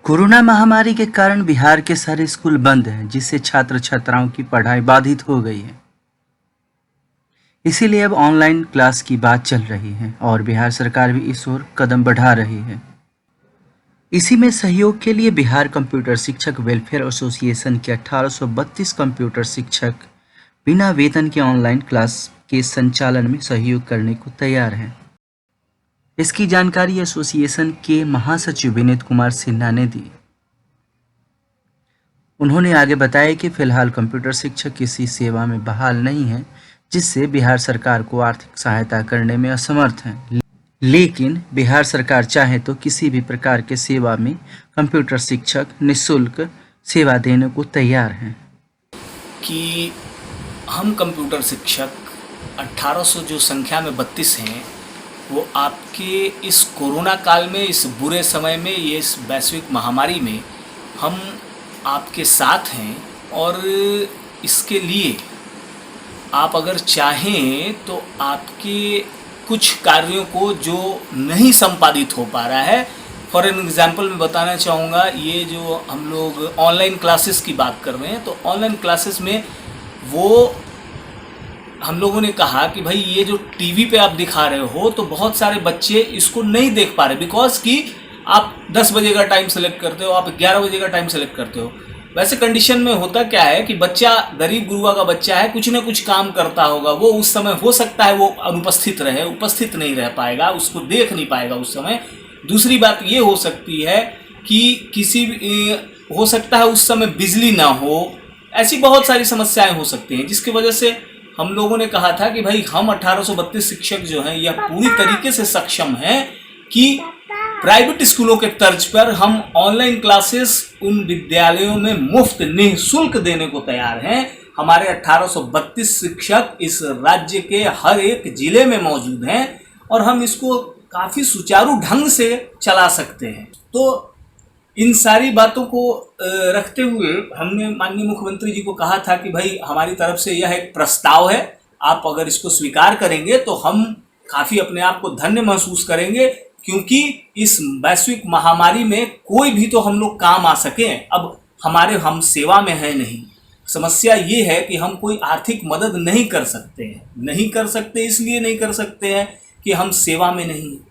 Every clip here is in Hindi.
कोरोना महामारी के कारण बिहार के सारे स्कूल बंद हैं, जिससे छात्र छात्राओं की पढ़ाई बाधित हो गई है। इसीलिए अब ऑनलाइन क्लास की बात चल रही है और बिहार सरकार भी इस ओर कदम बढ़ा रही है। इसी में सहयोग के लिए बिहार कंप्यूटर शिक्षक वेलफेयर एसोसिएशन के 1832 कंप्यूटर शिक्षक बिना वेतन के ऑनलाइन क्लास के संचालन में सहयोग करने को तैयार हैं। इसकी जानकारी एसोसिएशन के महासचिव विनीत कुमार सिन्हा ने दी। उन्होंने आगे बताया कि फिलहाल कंप्यूटर शिक्षक किसी सेवा में बहाल नहीं है, जिससे बिहार सरकार को आर्थिक सहायता करने में असमर्थ हैं। लेकिन बिहार सरकार चाहे तो किसी भी प्रकार के सेवा में कंप्यूटर शिक्षक निःशुल्क सेवा देने को तैयार हैं। कि हम कंप्यूटर शिक्षक 1800 जो संख्या में 32 हैं, वो आपके इस कोरोना काल में, इस बुरे समय में, ये इस वैश्विक महामारी में हम आपके साथ हैं। और इसके लिए आप अगर चाहें तो आपके कुछ कार्यों को जो नहीं संपादित हो पा रहा है, फॉर एन एग्जांपल मैं बताना चाहूँगा, ये जो हम लोग ऑनलाइन क्लासेस की बात कर रहे हैं, तो ऑनलाइन क्लासेस में वो हम लोगों ने कहा कि भाई ये जो टीवी पे आप दिखा रहे हो, तो बहुत सारे बच्चे इसको नहीं देख पा रहे, बिकॉज कि आप 10 बजे का टाइम सेलेक्ट करते हो, आप 11 बजे का टाइम सेलेक्ट करते हो। वैसे कंडीशन में होता क्या है कि बच्चा गरीब गुरुआ का बच्चा है, कुछ ना कुछ काम करता होगा, वो उस समय हो सकता है वो अनुपस्थित रहे, उपस्थित नहीं रह पाएगा, उसको देख नहीं पाएगा उस समय। दूसरी बात ये हो सकती है कि हो सकता है उस समय बिजली ना हो, ऐसी बहुत सारी समस्याएं हो सकती हैं, जिसकी वजह से हम लोगों ने कहा था कि भाई हम 1832 शिक्षक जो हैं, यह पूरी तरीके से सक्षम हैं कि प्राइवेट स्कूलों के तर्ज पर हम ऑनलाइन क्लासेस उन विद्यालयों में मुफ्त निःशुल्क देने को तैयार हैं। हमारे 1832 शिक्षक इस राज्य के हर एक जिले में मौजूद हैं और हम इसको काफ़ी सुचारू ढंग से चला सकते हैं। तो इन सारी बातों को रखते हुए हमने माननीय मुख्यमंत्री जी को कहा था कि भाई हमारी तरफ से यह एक प्रस्ताव है, आप अगर इसको स्वीकार करेंगे तो हम काफ़ी अपने आप को धन्य महसूस करेंगे, क्योंकि इस वैश्विक महामारी में कोई भी तो हम लोग काम आ सकें। अब हम सेवा में हैं नहीं, समस्या ये है कि हम कोई आर्थिक मदद नहीं कर सकते हैं। नहीं कर सकते इसलिए नहीं कर सकते हैं कि हम सेवा में नहीं हैं,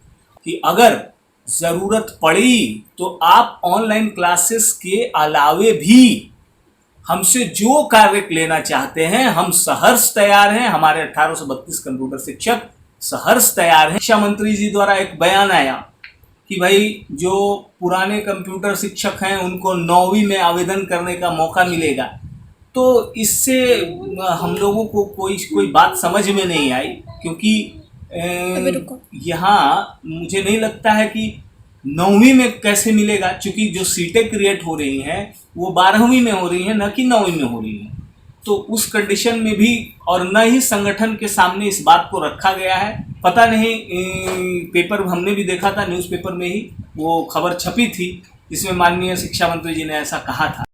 कि अगर ज़रूरत पड़ी तो आप ऑनलाइन क्लासेस के अलावे भी हमसे जो कार्य लेना चाहते हैं, हम सहर्ष तैयार हैं। हमारे 1832 कंप्यूटर शिक्षक सहर्ष तैयार हैं। शिक्षा मंत्री जी द्वारा एक बयान आया कि भाई जो पुराने कंप्यूटर शिक्षक हैं उनको 9वीं में आवेदन करने का मौका मिलेगा। तो इससे हम लोगों को कोई बात समझ में नहीं आई, क्योंकि यहाँ मुझे नहीं लगता है कि 9वीं में कैसे मिलेगा, क्योंकि जो सीटें क्रिएट हो रही हैं वो 12वीं में हो रही हैं, न कि 9वीं में हो रही हैं। तो उस कंडीशन में भी और न ही संगठन के सामने इस बात को रखा गया है। पता नहीं, पेपर हमने भी देखा था, न्यूज़पेपर में ही वो खबर छपी थी, जिसमें माननीय शिक्षा मंत्री जी ने ऐसा कहा था।